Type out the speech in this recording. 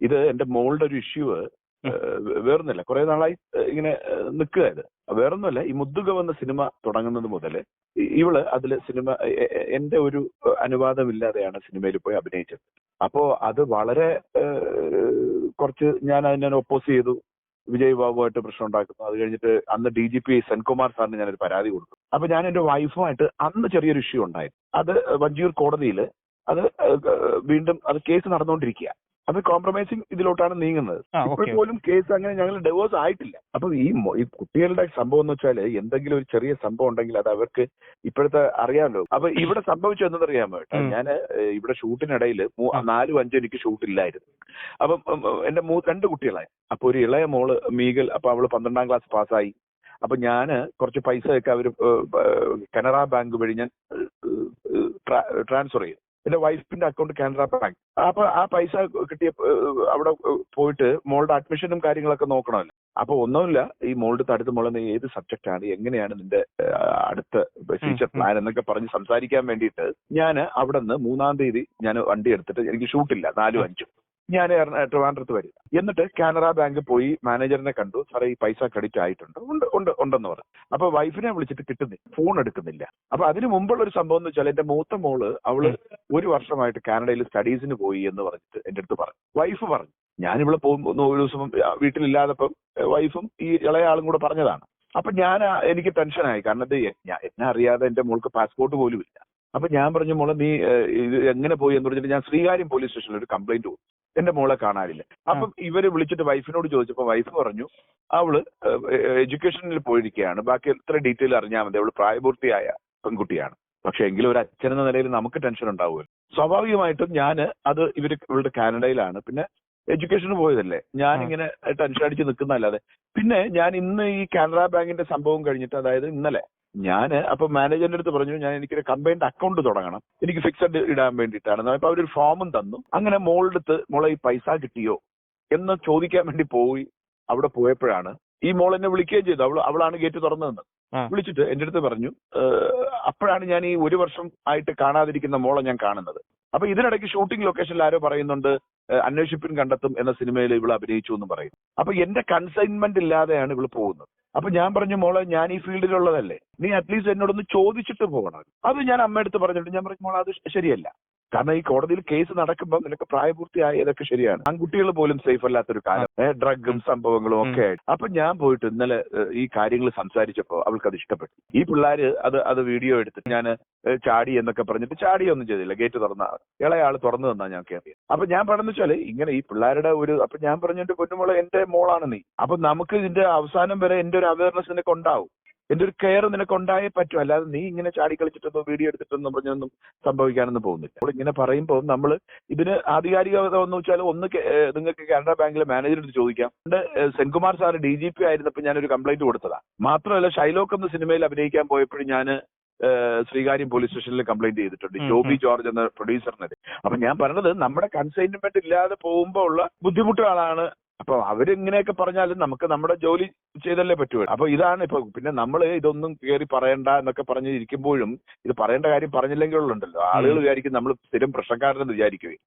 ഇത് എന്റെ മോളുടെ ഒരു ഇഷ്യൂ വേറൊന്നുമില്ല. കുറെ നാളായി ഇങ്ങനെ നിൽക്കുക. ഇത് വേറൊന്നുമല്ല, ഈ മുദ്ദുക എന്ന സിനിമ തുടങ്ങുന്നത് മുതൽ ഇവള് അതില് സിനിമ എന്റെ ഒരു അനുവാദമില്ലാതെയാണ് സിനിമയിൽ പോയി അഭിനയിച്ചത്. അപ്പോ അത് വളരെ കുറച്ച് ഞാൻ അതിനെ ഒപ്പോസ് ചെയ്തു. വിജയ് ബാബുമായിട്ട് പ്രശ്നം ഉണ്ടാക്കുന്നു. അത് കഴിഞ്ഞിട്ട് അന്ന് DGP സെൻകുമാർ സാറിന് ഞാനൊരു പരാതി കൊടുത്തു. അപ്പൊ ഞാൻ എന്റെ വൈഫുമായിട്ട് അന്ന് ചെറിയൊരു ഇഷ്യൂ ഉണ്ടായിരുന്നു. അത് വഞ്ചിയൂർ കോടതിയിൽ അത് വീണ്ടും അത് കേസ് നടന്നുകൊണ്ടിരിക്കുക. അത് കോംപ്രമൈസിങ് ഇതിലോട്ടാണ് നീങ്ങുന്നത്. ഇപ്പോൾ പോലും കേസ് അങ്ങനെ ഞങ്ങൾ ഡിവോഴ്സ് ആയിട്ടില്ല. അപ്പൊ ഈ കുട്ടികളുടെ സംഭവം എന്ന് വെച്ചാൽ എന്തെങ്കിലും ഒരു ചെറിയ സംഭവം ഉണ്ടെങ്കിൽ അത് അവർക്ക് ഇപ്പോഴത്തെ അറിയാമല്ലോ. അപ്പൊ ഇവിടെ സംഭവിച്ചു എന്നറിയാമോ കേട്ടോ, ഞാൻ ഇവിടെ ഷൂട്ടിനിടയിൽ 4-5 എനിക്ക് ഷൂട്ടില്ലായിരുന്നു. അപ്പം എന്റെ 2 കുട്ടികളായി. അപ്പൊ ഒരു ഇളയ മോള് മീഗൽ, അപ്പൊ അവള് 12ാം ക്ലാസ് പാസ്സായി. അപ്പൊ ഞാന് കുറച്ച് പൈസയൊക്കെ അവര് കനറ ബാങ്ക് വഴി ഞാൻ ട്രാൻസ്ഫർ ചെയ്തു. എന്റെ വൈഫിന്റെ അക്കൗണ്ട് കാനറ ബാങ്ക്. അപ്പൊ ആ പൈസ കിട്ടിയ അവിടെ പോയിട്ട് മോളുടെ അഡ്മിഷനും കാര്യങ്ങളൊക്കെ നോക്കണമല്ലോ. അപ്പൊ ഒന്നുമില്ല, ഈ മോളുടെ അടുത്ത് മോളെ ഏത് സബ്ജക്റ്റ് ആണ്, എങ്ങനെയാണ് നിന്റെ അടുത്ത ഫ്യൂച്ചർ പ്ലാൻ എന്നൊക്കെ പറഞ്ഞ് സംസാരിക്കാൻ വേണ്ടിയിട്ട് ഞാൻ അവിടെ നിന്ന് 3-ാം തീയതി ഞാൻ വണ്ടി എടുത്തിട്ട്, എനിക്ക് ഷൂട്ടില്ല 4-5, ഞാൻ ട്രിവാൻഡ്രത്ത് വരിക. എന്നിട്ട് കാനറ ബാങ്ക് പോയി മാനേജറിനെ കണ്ടു. സാറേ ഈ പൈസ ക്രെഡിറ്റ് ആയിട്ടുണ്ട്. ഉണ്ടെന്ന് പറഞ്ഞു. അപ്പൊ വൈഫിനെ വിളിച്ചിട്ട് കിട്ടുന്നില്ല, ഫോൺ എടുക്കുന്നില്ല. അപ്പൊ അതിന് മുമ്പുള്ള ഒരു സംഭവം എന്ന് വെച്ചാൽ എന്റെ മൂത്ത മോള് അവള് 1 വർഷമായിട്ട് കാനഡയിൽ സ്റ്റഡീസിന് പോയി എന്ന് പറഞ്ഞിട്ട് എന്റെ അടുത്ത് പറഞ്ഞു. വൈഫ് പറഞ്ഞു. ഞാനിവിടെ പോകുമ്പോൾ ഒരു ദിവസം വീട്ടിലില്ലാതപ്പം വൈഫും ഈ ഇളയ ആളും കൂടെ പറഞ്ഞതാണ്. അപ്പൊ എനിക്ക് ടെൻഷനായി. കാരണം എന്നെ അറിയാതെ എന്റെ മോൾക്ക് പാസ്പോർട്ട് പോലും ഇല്ല. അപ്പൊ ഞാൻ പറഞ്ഞു, മോളെ നീ ഇത് എങ്ങനെ പോയി എന്ന് പറഞ്ഞിട്ട് ഞാൻ ശ്രീകാര്യം പോലീസ് സ്റ്റേഷനിൽ ഒരു കംപ്ലൈന്റ് കൊടുത്തു. എന്റെ മോളെ കാണാനില്ല. അപ്പം ഇവര് വിളിച്ചിട്ട് വൈഫിനോട് ചോദിച്ചപ്പോ വൈഫ് പറഞ്ഞു അവള് എഡ്യൂക്കേഷനിൽ പോയിരിക്കുകയാണ്, ബാക്കി എത്ര ഡീറ്റെയിൽ അറിഞ്ഞാൽ മതി, അവള് പ്രായപൂർത്തിയായ പെൺകുട്ടിയാണ്. പക്ഷെ എങ്കിലും ഒരു അച്ഛൻ എന്ന നിലയിൽ നമുക്ക് ടെൻഷൻ ഉണ്ടാവുമല്ലോ. സ്വാഭാവികമായിട്ടും ഇവളുടെ കാനഡയിലാണ്, പിന്നെ എഡ്യൂക്കേഷന് പോയതല്ലേ, ഞാനിങ്ങനെ ടെൻഷൻ അടിച്ച് നിൽക്കുന്നതല്ലാതെ. പിന്നെ ഞാൻ ഇന്ന് ഈ കാനറ ബാങ്കിന്റെ സംഭവം കഴിഞ്ഞിട്ട്, അതായത് ഇന്നലെ അപ്പൊ മാനേജറിന്റെ അടുത്ത് പറഞ്ഞു, എനിക്കൊരു കമ്പൈൻഡ് അക്കൗണ്ട് തുടങ്ങണം, എനിക്ക് ഫിക്സഡ് ഇടാൻ വേണ്ടിയിട്ടാണ്. അപ്പൊ അവരൊരു ഫോമും തന്നു. അങ്ങനെ മോളെ ഈ പൈസ കിട്ടിയോ എന്ന് ചോദിക്കാൻ വേണ്ടി പോയി. അവിടെ പോയപ്പോഴാണ് ഈ മോൾ എന്നെ വിളിക്കുകയും ചെയ്തു. അവളാണ് ഗേറ്റ് തുറന്നതെന്ന് വിളിച്ചിട്ട് എന്റെ അടുത്ത് പറഞ്ഞു. അപ്പോഴാണ് ഞാൻ ഈ 1 വർഷം ആയിട്ട് കാണാതിരിക്കുന്ന മോളെ ഞാൻ കാണുന്നത്. അപ്പൊ ഇതിനിടയ്ക്ക് ഷൂട്ടിംഗ് ലൊക്കേഷനിൽ ആരോ പറയുന്നുണ്ട് അന്വേഷിപ്പിൻ കണ്ടെത്തും എന്ന സിനിമയിൽ ഇവൾ അഭിനയിച്ചു എന്ന് പറയും. അപ്പൊ എന്റെ കൺസൈൻമെന്റ് ഇല്ലാതെയാണ് ഇവള് പോകുന്നത്. അപ്പൊ ഞാൻ പറഞ്ഞു, മോളെ ഞാൻ ഈ ഫീൽഡിലുള്ളതല്ലേ, നീ അറ്റ്ലീസ്റ്റ് എന്നോടൊന്ന് ചോദിച്ചിട്ട് പോകണം. അത് ഞാൻ അമ്മയടുത്ത് പറഞ്ഞിട്ട് ഞാൻ പറഞ്ഞു, മോളെ അത് ശരിയല്ല. കാരണം ഈ കോടതിയിൽ കേസ് നടക്കുമ്പോൾ നിനക്ക് പ്രായപൂർത്തിയായതൊക്കെ ശരിയാണ്. ആൺകുട്ടികൾ പോലും സേഫ് അല്ലാത്തൊരു കാലം, ഡ്രഗും സംഭവങ്ങളും ഒക്കെ ആയിട്ട്. അപ്പൊ ഞാൻ പോയിട്ട് ഇന്നലെ ഈ കാര്യങ്ങൾ സംസാരിച്ചപ്പോ അവൾക്ക് അത് ഇഷ്ടപ്പെട്ടു. ഈ പിള്ളേര് അത് വീഡിയോ എടുത്തിട്ട് ഞാൻ ചാടി എന്നൊക്കെ പറഞ്ഞിട്ട് ചാടിയൊന്നും ചെയ്തില്ല. ഗേറ്റ് തുറന്ന ഇളയാള് തുറന്നു തന്നാ ഞാൻ കയറിയത്. അപ്പൊ ഞാൻ പറഞ്ഞു വെച്ചാല് ഇങ്ങനെ ഈ പിള്ളേരുടെ അപ്പൊ ഞാൻ പറഞ്ഞിട്ട്, പൊന്നുമോളെ എന്റെ മോളാണ് നീ. അപ്പൊ നമുക്ക് ഇതിന്റെ അവസാനം വരെ എന്റെ ഒരു അവയർനെസ് നിനക്ക് ഉണ്ടാവും, എന്റെ ഒരു കെയർ നിനക്ക് ഉണ്ടായേ പറ്റും. അല്ലാതെ നീ ഇങ്ങനെ ചാടി കളിച്ചിട്ടൊന്നോ വീഡിയോ എടുത്തിട്ടൊന്നും പറഞ്ഞൊന്നും സംഭവിക്കാനൊന്നും പോകുന്നില്ല. അപ്പോൾ ഇങ്ങനെ പറയുമ്പോൾ നമ്മൾ ഇതിന് ആധികാരികത എന്ന് വെച്ചാൽ നിങ്ങൾക്ക് കാനറ ബാങ്കിലെ മാനേജറെടുത്ത് ചോദിക്കാം. സെൻകുമാർ സാർ DGP ആയിരുന്നപ്പോൾ ഞാനൊരു കംപ്ലൈന്റ് കൊടുത്തതാണ്. മാത്രമല്ല ഷൈലോക്ക് എന്ന സിനിമയിൽ അഭിനയിക്കാൻ പോയപ്പോഴും ഞാൻ ശ്രീകാര്യം പോലീസ് സ്റ്റേഷനിൽ കംപ്ലൈന്റ് ചെയ്തിട്ടുണ്ട്, ജോബി ജോർജ് എന്ന പ്രൊഡ്യൂസറിനെതിരെ. അപ്പൊ ഞാൻ പറഞ്ഞത് നമ്മുടെ കൺസൈൻമെന്റ് ഇല്ലാതെ പോകുമ്പോൾ ഉള്ള ബുദ്ധിമുട്ടുകളാണ്. അപ്പൊ അവരിങ്ങനെയൊക്കെ പറഞ്ഞാലും നമുക്ക് നമ്മുടെ ജോലി ചെയ്തല്ലേ പറ്റുള്ളൂ. അപ്പൊ ഇതാണ് ഇപ്പൊ. പിന്നെ നമ്മൾ ഇതൊന്നും കയറി പറയണ്ട എന്നൊക്കെ പറഞ്ഞിരിക്കുമ്പോഴും ഇത് പറയേണ്ട കാര്യം പറഞ്ഞില്ലെങ്കിലുണ്ടല്ലോ, ആളുകൾ വിചാരിക്കും നമ്മൾ സ്ഥിരം പ്രശ്നക്കാരനെന്ന് വിചാരിക്കുകയും.